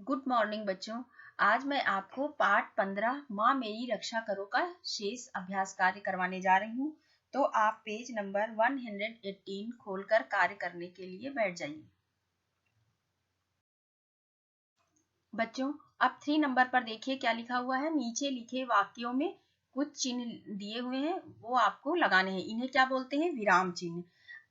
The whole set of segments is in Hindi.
गुड मॉर्निंग बच्चों। आज मैं आपको पाठ 15 माँ मेरी रक्षा करो का शेष अभ्यास कार्य करवाने जा रही हूँ। तो आप पेज नंबर 118 खोलकर कार्य करने के लिए बैठ जाइए। बच्चों अब 3 नंबर पर देखिए क्या लिखा हुआ है। नीचे लिखे वाक्यों में कुछ चिन्ह दिए हुए हैं, वो आपको लगाने हैं। इन्हें क्या बोलते हैं? विराम चिन्ह।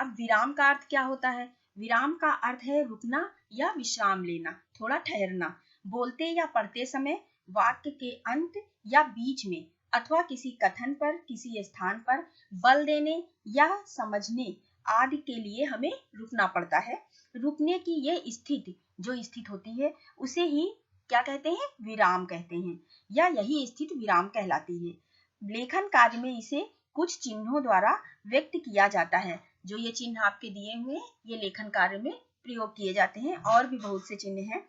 अब विराम का अर्थ क्या होता है? विराम का अर्थ है रुकना या विश्राम लेना, थोड़ा ठहरना। बोलते या पढ़ते समय, वाक्य के अंत या बीच में अथवा किसी कथन पर, किसी स्थान पर बल देने या समझने आदि के लिए हमें रुकना पड़ता है। रुकने की ये स्थिति जो स्थिति होती है उसे ही क्या कहते हैं? विराम कहते हैं, या यही स्थिति विराम कहलाती है। लेखन कार्य में इसे कुछ चिन्हों द्वारा व्यक्त किया जाता है। जो ये चिन्ह आपके दिए हुए हैं ये लेखन कार्य में प्रयोग किए जाते हैं। और भी बहुत से चिन्ह हैं।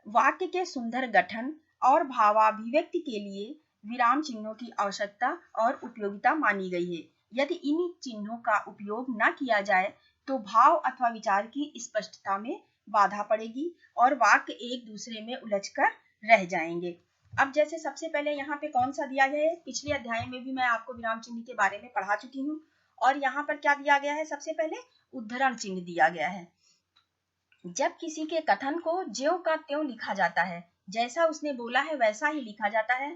वाक्य के सुंदर गठन और भावाभिव्यक्ति के लिए विराम चिन्हों की आवश्यकता और उपयोगिता मानी गई है। यदि इन चिन्हों का उपयोग न किया जाए तो भाव अथवा विचार की स्पष्टता में बाधा पड़ेगी और वाक्य एक दूसरे में उलझकर रह जाएंगे। अब जैसे सबसे पहले यहाँ पे कौन सा दिया गया है? पिछले अध्याय में भी मैं आपको विराम चिन्ह के बारे में पढ़ा चुकी हूँ। और यहाँ पर क्या दिया गया है? सबसे पहले उद्धरण चिन्ह दिया गया है। जब किसी के कथन को ज्यों का त्यों लिखा जाता है, जैसा उसने बोला है वैसा ही लिखा जाता है,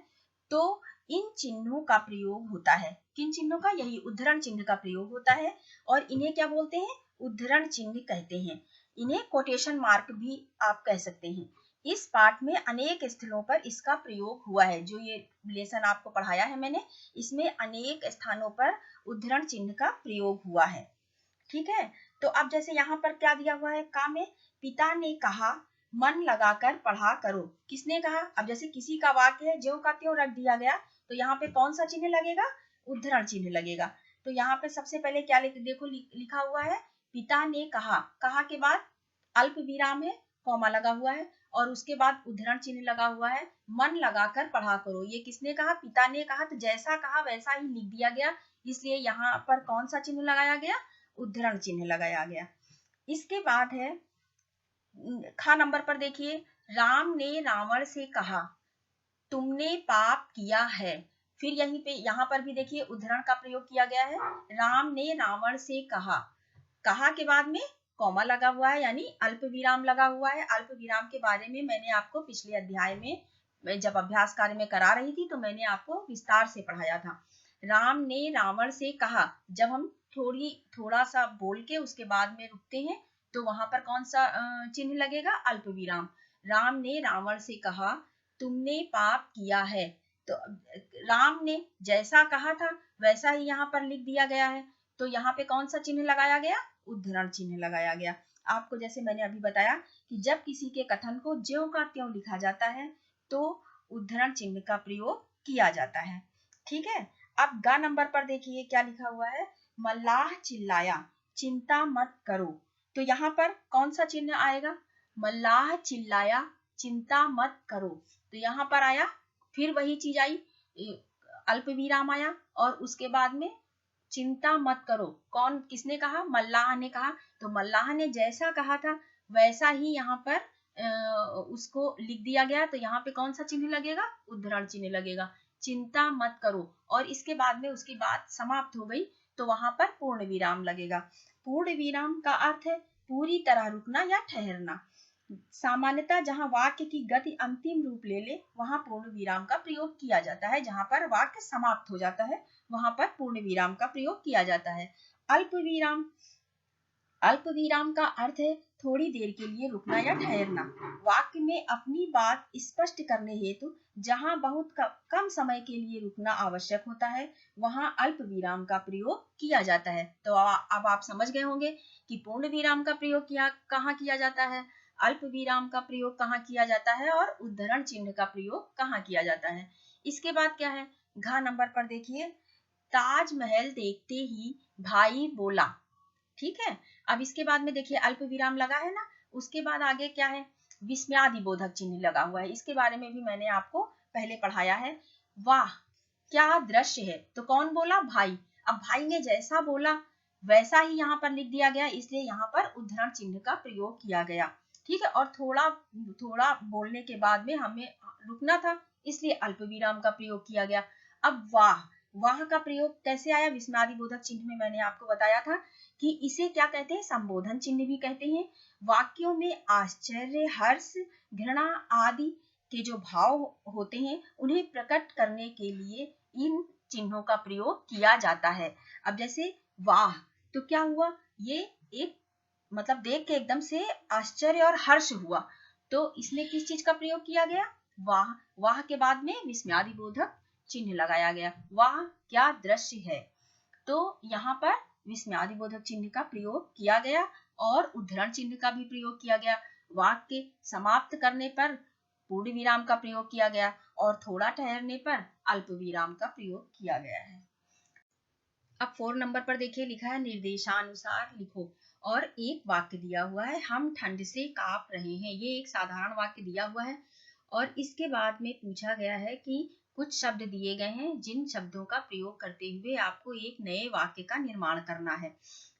तो इन चिन्हों का प्रयोग होता है। किन चिन्हों का? यही उद्धरण चिन्ह का प्रयोग होता है। और इन्हें क्या बोलते हैं? उद्धरण चिन्ह कहते हैं। इन्हें कोटेशन मार्क भी आप कह सकते हैं। इस पाठ में अनेक स्थलों पर इसका प्रयोग हुआ है। जो ये लेसन आपको पढ़ाया है मैंने, इसमें अनेक स्थानों पर उद्धरण चिन्ह का प्रयोग हुआ है। ठीक है। तो अब जैसे यहाँ पर क्या दिया हुआ है? का में पिता ने कहा मन लगाकर पढ़ा करो। किसने कहा? अब जैसे किसी का वाक्य है, ज्यों का त्यों रख दिया गया, तो यहाँ पे कौन सा चिन्ह लगेगा? उद्धरण चिन्ह लगेगा। तो यहाँ पे सबसे पहले क्या देखो लिखा हुआ है, पिता ने कहा। कहा के बाद अल्प विराम है, कॉमा लगा हुआ है, और उसके बाद उद्धरण चिन्ह लगा हुआ है, मन लगाकर पढ़ा करो। ये किसने कहा? पिता ने कहा। तो जैसा कहा वैसा ही लिख दिया गया, इसलिए यहाँ पर कौन सा चिन्ह लगाया गया? उद्धरण चिन्ह लगाया गया। इसके बाद है खा नंबर पर देखिए, राम ने रावण से कहा तुमने पाप किया है। फिर यहीं पे यहाँ पर भी देखिए उद्धरण का प्रयोग किया गया है। राम ने रावण से कहा। कहा के बाद में कॉमा लगा हुआ है, यानी अल्प विराम लगा हुआ है। अल्प विराम के बारे में मैंने आपको पिछले अध्याय में जब अभ्यास कार्य में करा रही थी तो मैंने आपको विस्तार से पढ़ाया था। राम ने रावण से कहा। जब हम थोड़ा सा बोल के उसके बाद में रुकते हैं तो वहां पर कौन सा चिन्ह लगेगा? अल्प विराम। राम ने रावण से कहा तुमने पाप किया है। तो राम ने जैसा कहा था वैसा ही यहाँ पर लिख दिया गया है, तो यहाँ पे कौन सा चिन्ह लगाया गया? उद्धरण चिन्ह लगाया गया। आपको जैसे मैंने अभी बताया कि जब किसी के कथन को ज्यों का त्यों लिखा जाता है तो उद्धरण चिन्ह का प्रयोग किया जाता है। ठीक है। अब ग नंबर पर देखिए क्या लिखा हुआ है, मल्लाह चिल्लाया चिंता मत करो। तो यहाँ पर कौन सा चिन्ह आएगा? मल्लाह चिल्लाया चिंता मत करो। तो यहाँ पर आया, फिर वही चीज आई, अल्प विराम आया और उसके बाद में चिंता मत करो। कौन किसने कहा? मल्लाह ने कहा। तो मल्लाह ने जैसा कहा था वैसा ही यहाँ पर उसको लिख दिया गया। तो यहाँ पे कौन सा चिन्ह लगेगा? उद्धरण चिन्ह लगेगा। चिंता मत करो, और इसके बाद में उसकी बात समाप्त हो गई तो वहां पर पूर्ण विराम लगेगा। पूर्ण विराम का अर्थ है पूरी तरह रुकना या ठहरना। सामान्यतः जहां वाक्य की गति अंतिम रूप ले ले वहां पूर्ण विराम का प्रयोग किया जाता है। जहां पर वाक्य समाप्त हो जाता है वहां पर पूर्ण विराम का प्रयोग किया जाता है। अल्प विराम, अल्प विराम का अर्थ है थोड़ी देर के लिए रुकना या ठहरना। वाक्य में अपनी बात स्पष्ट करने हेतु जहां बहुत कम समय के लिए रुकना आवश्यक होता है वहां अल्प विराम का प्रयोग किया जाता है। तो अब आप समझ गए होंगे कि पूर्ण विराम का प्रयोग कहाँ किया जाता है, अल्प विराम का प्रयोग कहाँ किया जाता है, और उद्धरण चिन्ह का प्रयोग कहाँ किया जाता है। इसके बाद क्या है? घ नंबर पर देखिए, ताजमहल देखते ही भाई बोला। ठीक है। अब इसके बाद में देखिए अल्प विराम लगा है ना, उसके बाद आगे क्या है? विस्मयादि बोधक चिन्ह लगा हुआ है। इसके बारे में भी मैंने आपको पहले पढ़ाया है। वाह क्या दृश्य है। तो कौन बोला? भाई। अब भाई ने जैसा बोला वैसा ही यहाँ पर लिख दिया गया, इसलिए यहाँ पर उद्धरण चिन्ह का प्रयोग किया गया। ठीक है, और थोड़ा थोड़ा बोलने के बाद में हमें रुकना था, इसलिए अल्प विराम का प्रयोग किया गया। अब वाह, वाह का प्रयोग कैसे आया? विस्मयादि बोधक चिन्ह में मैंने आपको बताया था कि इसे क्या कहते हैं? संबोधन चिन्ह भी कहते हैं। वाक्यों में आश्चर्य, हर्ष, घृणा आदि के जो भाव होते हैं उन्हें प्रकट करने के लिए इन चिन्हों का प्रयोग किया जाता है। अब जैसे वाह, तो क्या हुआ? ये एक मतलब देख के एकदम से आश्चर्य और हर्ष हुआ, तो इसमें किस चीज का प्रयोग किया गया? वाह। वाह के बाद में विस्मयादि बोधक चिन्ह लगाया गया। वाह क्या दृश्य है, तो यहाँ पर विस्मयादि बोधक चिन्ह का प्रयोग किया गया और उद्धरण चिन्ह का भी प्रयोग किया गया। वाक्य समाप्त करने पर पूर्ण विराम का प्रयोग किया गया और थोड़ा ठहरने पर अल्प विराम का प्रयोग किया गया है। अब 4 नंबर पर देखिए, लिखा है निर्देशानुसार लिखो, और एक वाक्य दिया हुआ है, हम ठंड से कांप रहे हैं। ये एक साधारण वाक्य दिया हुआ है और इसके बाद में पूछा गया है कि कुछ शब्द दिए गए हैं जिन शब्दों का प्रयोग करते हुए आपको एक नए वाक्य का निर्माण करना है।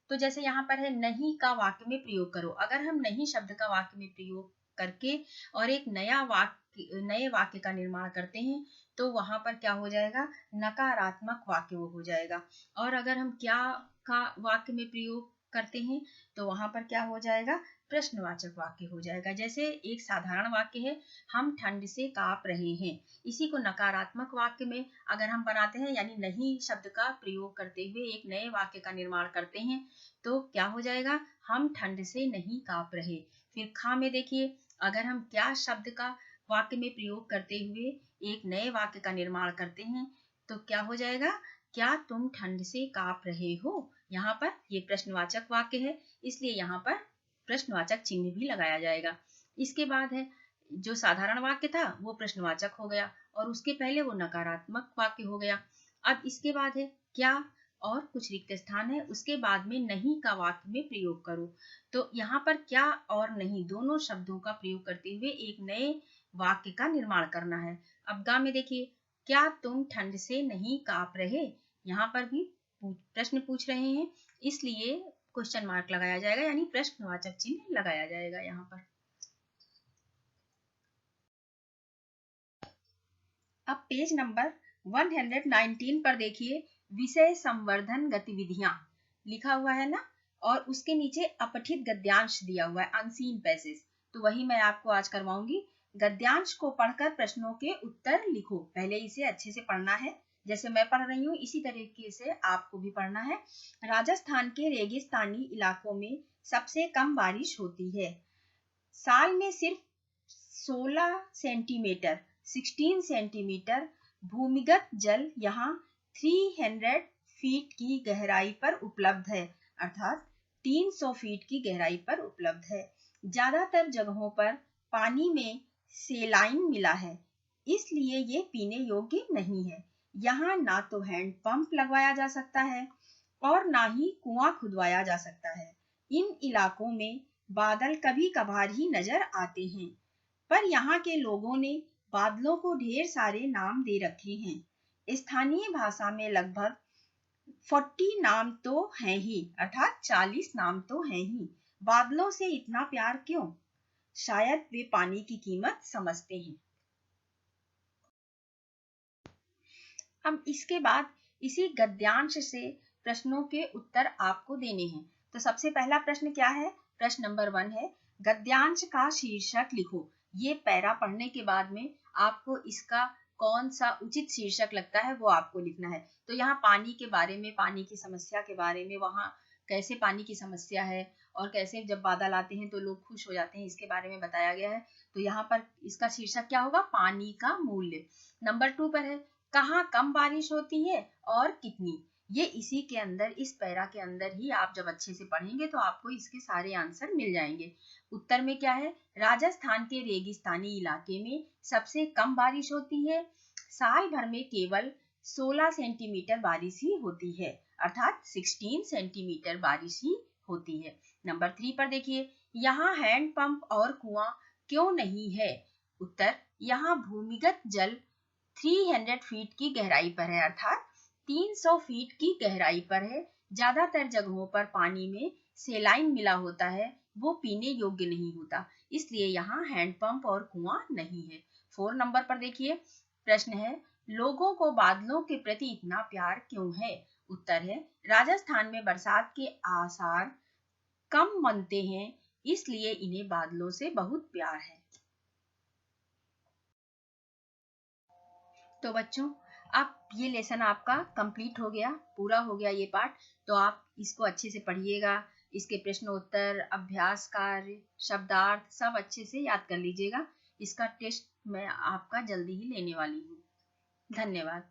तो जैसे यहाँ पर है नहीं का वाक्य में प्रयोग करो। अगर हम नहीं शब्द का वाक्य में प्रयोग करके और एक नए वाक्य का निर्माण करते हैं तो वहां पर क्या हो जाएगा? नकारात्मक वाक्य हो जाएगा। और अगर हम क्या का वाक्य में प्रयोग करते हैं तो वहां पर क्या हो जाएगा? प्रश्नवाचक वाक्य हो जाएगा। जैसे एक साधारण वाक्य है, हम ठंड से कांप रहे हैं, इसी को नकारात्मक वाक्य में अगर हम बनाते हैं, यानी नहीं शब्द का प्रयोग करते हुए एक नए वाक्य का निर्माण करते हैं तो क्या हो जाएगा? हम ठंड से नहीं कांप रहे। फिर खा में देखिए, अगर हम क्या शब्द का वाक्य में प्रयोग करते हुए एक नए वाक्य का निर्माण करते हैं तो क्या हो जाएगा? क्या तुम ठंड से कांप रहे हो? यहाँ पर ये प्रश्नवाचक वाक्य है, इसलिए यहाँ पर प्रश्नवाचक चिन्ह भी लगाया जाएगा। इसके बाद है जो साधारण वाक्य था वो प्रश्नवाचक हो गया और उसके पहले वो नकारात्मक वाक्य हो गया। अब इसके बाद है क्या और कुछ रिक्त स्थान है, उसके बाद में नहीं का वाक्य में प्रयोग करो। तो यहाँ पर क्या और नहीं दोनों शब्दों का प्रयोग करते हुए एक नए वाक्य का निर्माण करना है। अब गा में देखिए, क्या तुम ठंड से नहीं कांप रहे? यहाँ पर भी प्रश्न पूछ रहे हैं, इसलिए क्वेश्चन मार्क लगाया जाएगा, यानी प्रश्नवाचक चिन्ह लगाया जाएगा यहाँ पर। अब पेज नंबर 119 पर देखिए, विषय संवर्धन गतिविधियां लिखा हुआ है ना, और उसके नीचे अपठित गद्यांश दिया हुआ है, अनसीन पैसेज। तो वही मैं आपको आज करवाऊंगी। गद्यांश को पढ़कर प्रश्नों के उत्तर लिखो। पहले इसे अच्छे से पढ़ना है, जैसे मैं पढ़ रही हूँ इसी तरीके से आपको भी पढ़ना है। राजस्थान के रेगिस्तानी इलाकों में सबसे कम बारिश होती है। साल में सिर्फ 16 सेंटीमीटर 16 सेंटीमीटर भूमिगत जल यहाँ 300 फीट की गहराई पर उपलब्ध है, अर्थात 300 फीट की गहराई पर उपलब्ध है। ज्यादातर जगहों पर पानी में सेलाइन मिला है, इसलिए ये पीने योग्य नहीं है। यहाँ ना तो हैंड पंप लगवाया जा सकता है और ना ही कुआं खुदवाया जा सकता है। इन इलाकों में बादल कभी कभार ही नजर आते हैं, पर यहाँ के लोगों ने बादलों को ढेर सारे नाम दे रखे हैं। स्थानीय भाषा में लगभग 40 नाम तो हैं ही, अर्थात 40 नाम तो हैं ही। बादलों से इतना प्यार क्यों? शायद वे पानी की कीमत समझते हैं। अब इसके बाद इसी गद्यांश से प्रश्नों के उत्तर आपको देने हैं। तो सबसे पहला प्रश्न क्या है? प्रश्न नंबर 1 है, गद्यांश का शीर्षक लिखो। ये पैरा पढ़ने के बाद में आपको इसका कौन सा उचित शीर्षक लगता है वो आपको लिखना है। तो यहाँ पानी के बारे में, पानी की समस्या के बारे में, वहाँ कैसे पानी की समस्या है और कैसे जब बादल आते हैं तो लोग खुश हो जाते हैं, इसके बारे में बताया गया है। तो यहाँ पर इसका शीर्षक क्या होगा? पानी का मूल्य। नंबर 2 पर है, कहाँ कम बारिश होती है और कितनी? ये इसी के अंदर, इस पैरा के अंदर ही आप जब अच्छे से पढ़ेंगे तो आपको इसके सारे आंसर मिल जाएंगे। उत्तर में क्या है? राजस्थान के रेगिस्तानी इलाके में सबसे कम बारिश होती है। साल भर में केवल 16 सेंटीमीटर बारिश ही होती है, अर्थात 16 सेंटीमीटर बारिश ही होती है। नंबर 3 पर देखिए, यहाँ हैंड पंप और कुआं क्यों नहीं है? उत्तर, यहाँ भूमिगत जल 300 फीट की गहराई पर है, अर्थात 300 फीट की गहराई पर है। ज्यादातर जगहों पर पानी में सेलाइन मिला होता है, वो पीने योग्य नहीं होता। इसलिए यहाँ हैंडपंप और कुआं नहीं है। 4 नंबर पर देखिए, प्रश्न है लोगों को बादलों के प्रति इतना प्यार क्यों है? उत्तर है राजस्थान में बरसात के आसार कम बनते हैं, इसलिए इन्हें बादलों से बहुत प्यार है। तो बच्चों, आप ये लेसन आपका कंप्लीट हो गया, पूरा हो गया ये पार्ट। तो आप इसको अच्छे से पढ़िएगा, इसके प्रश्न उत्तर, अभ्यास कार्य, शब्दार्थ सब अच्छे से याद कर लीजिएगा। इसका टेस्ट मैं आपका जल्दी ही लेने वाली हूँ। धन्यवाद।